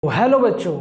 Hello बच्चों,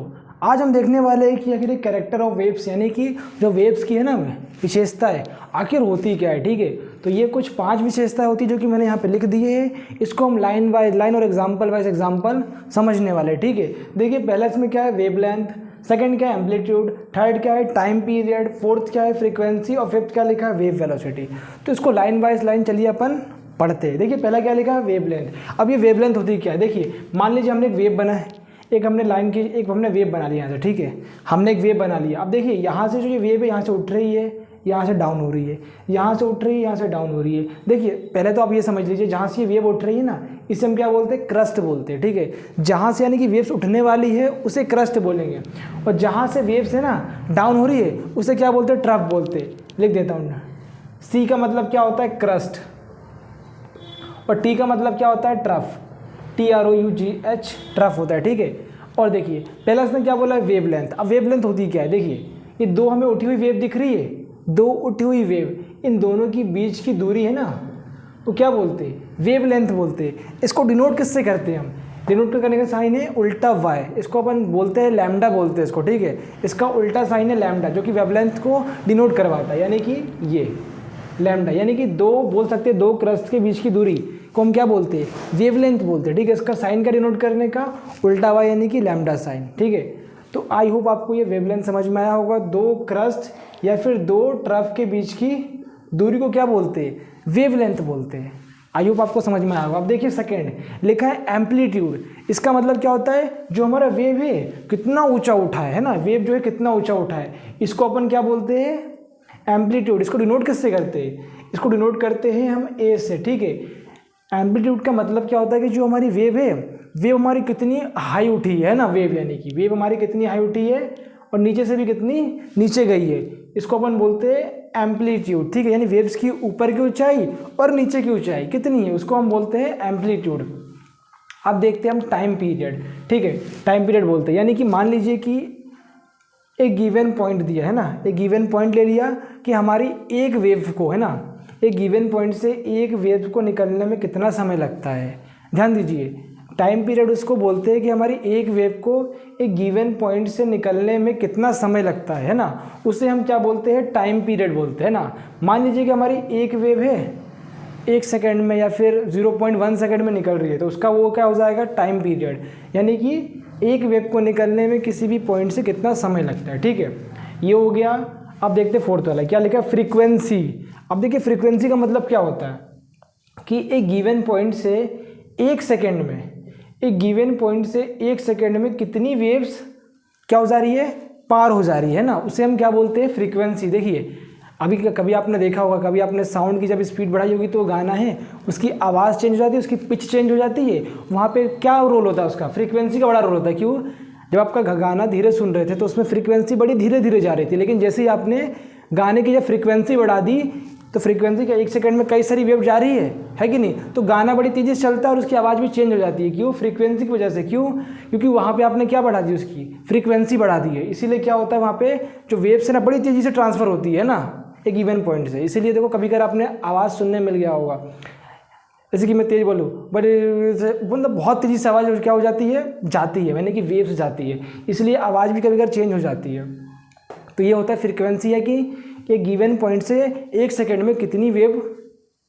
आज हम देखने वाले हैं कि आखिर कैरेक्टर ऑफ वेव्स यानी कि जो वेव्स की है ना विशेषताएं आखिर होती क्या है। ठीक है, तो ये कुछ 5 विशेषताएं होती जो कि मैंने यहाँ पे लिख दिए हैं। इसको हम लाइन बाय लाइन और एग्जांपल वाइज एग्जांपल समझने वाले हैं। ठीक है, देखिए पहला इसमें क्या है वेवलेंथ, सेकंड क्या है एम्पलीट्यूड, थर्ड क्या है टाइम पीरियड, फोर्थ क्या है फ्रीक्वेंसी और फिफ्थ क्या लिखा है वेव वेलोसिटी। तो इसको लाइन बाय लाइन चलिए अपन पढ़ते हैं। देखिए पहला क्या लिखा है वेवलेंथ। अब ये वेवलेंथ होती क्या है, देखिए मान लीजिए हमने एक वेव बना है, एक हमने लाइन की एक हमने वेव बना लिया यहाँ से। ठीक है, हमने एक वेव बना लिया। अब देखिए यहाँ से जो ये वेव है यहाँ से उठ रही है, यहाँ से डाउन हो रही है, यहाँ से उठ रही है, यहाँ से डाउन हो रही है। देखिए पहले तो आप ये समझ लीजिए जहाँ से ये वेव उठ रही है ना, इसे हम क्या बोलते हैं क्रस्ट बोलते हैं। ठीक है, जहाँ से यानी कि वेव्स उठने वाली है उसे क्रस्ट बोलेंगे, और जहाँ से वेव्स है ना डाउन हो रही है उसे क्या बोलते हैं ट्रफ बोलते हैं। लिख देता हूँ, सी का मतलब क्या होता है क्रस्ट और टी का मतलब क्या होता है ट्रफ, TROUGH ट्रफ होता है। ठीक है, और देखिए पहला इसने क्या बोला है वेवलेंथ। अब वेवलेंथ होती क्या है, देखिए ये दो हमें उठी हुई वेव दिख रही है, दो उठी हुई वेव, इन दोनों की बीच की दूरी है ना, तो क्या बोलते हैं वेवलेंथ बोलते हैं। इसको डिनोट किससे करते हैं हम, डिनोट करने का साइन है उल्टा वाई, इसको अपन बोलते हैं लैम्डा बोलते हैं इसको। ठीक है, इसका उल्टा साइन है लैम्डा जो कि वेवलेंथ को डिनोट करवाता है, यानी कि ये लैम्डा, यानी कि दो बोल सकते हैं दो क्रस्ट के बीच की दूरी को हम क्या बोलते हैं वेवलेंथ बोलते हैं। ठीक है, इसका साइन का डिनोट करने का उल्टा वाई यानी कि लैम्डा साइन। ठीक है, तो आई होप आपको ये वेवलेंथ समझ में आया होगा। दो क्रस्ट या फिर दो ट्रफ के बीच की दूरी को क्या बोलते हैं वेवलेंथ बोलते हैं। आई होप आपको समझ में आया होगा। अब देखिए सेकेंड लिखा है एम्पलीट्यूड। इसका मतलब क्या होता है जो हमारा वेव है कितना ऊंचा उठा है ना, वेव जो है कितना ऊंचा उठा है, इसको अपन क्या बोलते हैं एम्पलीट्यूड। इसको डिनोट किससे करते हैं, इसको डिनोट करते हैं हम ए से। ठीक है, एम्पलीट्यूड का मतलब क्या होता है कि जो हमारी वेव है वेव हमारी कितनी हाई उठी है ना, वेव यानी कि वेव हमारी कितनी हाई उठी है और नीचे से भी कितनी नीचे गई है, इसको अपन बोलते हैं एम्पलीट्यूड। ठीक है, यानी वेव्स की ऊपर की ऊंचाई और नीचे की ऊंचाई कितनी है उसको हम बोलते हैं एम्पलीट्यूड। अब देखते हैं हम टाइम पीरियड। ठीक है, टाइम पीरियड बोलते हैं यानी कि मान लीजिए कि एक गिवन पॉइंट दिया है ना, एक गिवन पॉइंट ले लिया कि हमारी एक वेव को है ना, एक गिवन पॉइंट से एक वेव को निकलने में कितना समय लगता है। ध्यान दीजिए टाइम पीरियड उसको बोलते हैं कि हमारी एक वेव को एक गिवन पॉइंट से निकलने में कितना समय लगता है ना, उसे हम क्या बोलते हैं टाइम पीरियड बोलते हैं ना। मान लीजिए कि हमारी एक वेव है 1 सेकेंड में या फिर 0.1 सेकेंड में निकल रही है, तो उसका वो क्या हो जाएगा टाइम पीरियड, यानी कि एक वेव को निकलने में किसी भी पॉइंट से कितना समय लगता है। ठीक है, ये हो गया। अब देखते हैं फोर्थ वाला क्या लिखा है फ्रीक्वेंसी। अब देखिए फ्रीक्वेंसी का मतलब क्या होता है कि एक गिवन पॉइंट से 1 सेकेंड में, एक गिवन पॉइंट से 1 सेकेंड में कितनी वेव्स क्या हो जा रही है पार हो जा रही है ना, उसे हम क्या बोलते हैं फ्रीक्वेंसी। देखिए अभी कभी आपने देखा होगा, कभी आपने साउंड की जब स्पीड बढ़ाई होगी तो गाना है उसकी आवाज़ चेंज हो जाती है, उसकी पिच चेंज हो जाती है, वहाँ पे क्या रोल होता है उसका फ्रीक्वेंसी का बड़ा रोल होता है। क्यों, जब आपका गाना धीरे सुन रहे थे तो उसमें फ्रीक्वेंसी बड़ी धीरे धीरे जा रही थी, लेकिन जैसे ही आपने गाने की जब फ्रीक्वेंसी बढ़ा दी तो फ्रीक्वेंसी का 1 सेकंड में कई सारी वेव जा रही है कि नहीं, तो गाना बड़ी तेज़ी से चलता है और उसकी आवाज़ भी चेंज हो जाती है। क्यों, फ्रीक्वेंसी की वजह से। क्यों, क्योंकि वहाँ पे आपने क्या बढ़ा दी उसकी फ्रीक्वेंसी बढ़ा दी है, इसीलिए क्या होता है वहाँ पे जो वेव्स है ना बड़ी तेज़ी से ट्रांसफ़र होती है ना एक इवन पॉइंट से। इसीलिए देखो कभी कभी आपने आवाज़ सुनने मिल गया होगा, जैसे कि मैं तेज़ बोलूँ बट मतलब बहुत तेज़ी से आवाज़ क्या हो जाती है जाती है, यानी कि वेव्स जाती है, इसलिए आवाज़ भी कभी कभी चेंज हो जाती है। तो ये होता है फ्रीक्वेंसी, है कि एक गिवन पॉइंट से 1 सेकेंड में कितनी वेव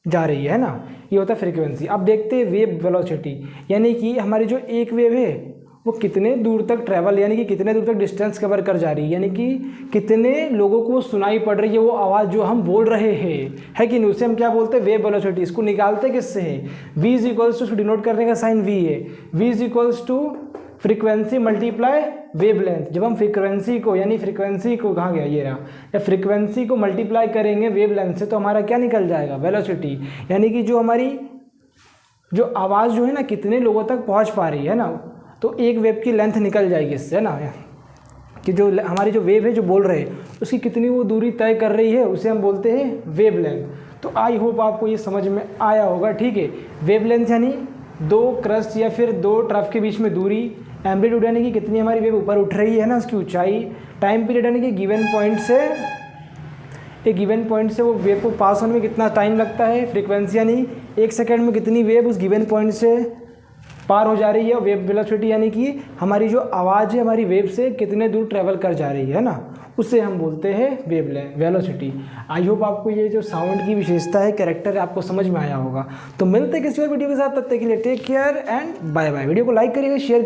जा रही है ना, ये होता है फ्रीक्वेंसी। अब देखते हैं वेव वेलोसिटी, यानी कि हमारी जो एक वेव है वो कितने दूर तक ट्रैवल यानी कि कितने दूर तक डिस्टेंस कवर कर जा रही है, यानी कि कितने लोगों को सुनाई पड़ रही है वो आवाज़ जो हम बोल रहे हैं, है कि नहीं, उसे हम क्या बोलते हैं वेव वेलोसिटी। इसको निकालते किससे है, V इज इक्वल्स टू, उसको डिनोट करने का साइन V है, V is equals to frequency multiply wavelength. जब हम फ्रीक्वेंसी को यानी फ्रीक्वेंसी को कहाँ गया ये रहा, या फ्रीक्वेंसी को मल्टीप्लाई करेंगे वेवलेंथ से तो हमारा क्या निकल जाएगा वेलोसिटी, यानी कि जो हमारी जो आवाज़ जो है ना कितने लोगों तक पहुँच पा रही है ना, तो एक वेव की लेंथ निकल जाएगी इससे ना, कि जो हमारी जो वेव है जो बोल रहे हैं उसकी कितनी वो दूरी तय कर रही है उसे हम बोलते हैं वेवलेंथ। तो आई होप आपको ये समझ में आया होगा। ठीक है, वेवलेंथ यानी दो क्रस्ट या फिर दो ट्रफ के बीच में दूरी, एम्पलीट्यूड यानी कि कितनी हमारी वेव ऊपर उठ रही है ना उसकी ऊंचाई, टाइम पीरियड यानी कि गिवन पॉइंट से एक गिवन पॉइंट से वो वेव को पास होने में कितना टाइम लगता है, फ्रीक्वेंसी यानी 1 सेकेंड में कितनी वेव उस गिवन पॉइंट से पार हो जा रही है, वेव वेलोसिटी यानी कि हमारी जो आवाज़ है हमारी वेव से कितने दूर ट्रैवल कर जा रही है ना, उससे हम बोलते हैं वेव वेलोसिटी। आई होप आपको ये जो साउंड की विशेषता है, कैरेक्टर है, आपको समझ में आया होगा। तो मिलते हैं किसी और वीडियो के साथ, तब तक के लिए take care and bye bye. Video को लाइक करिएगा, शेयर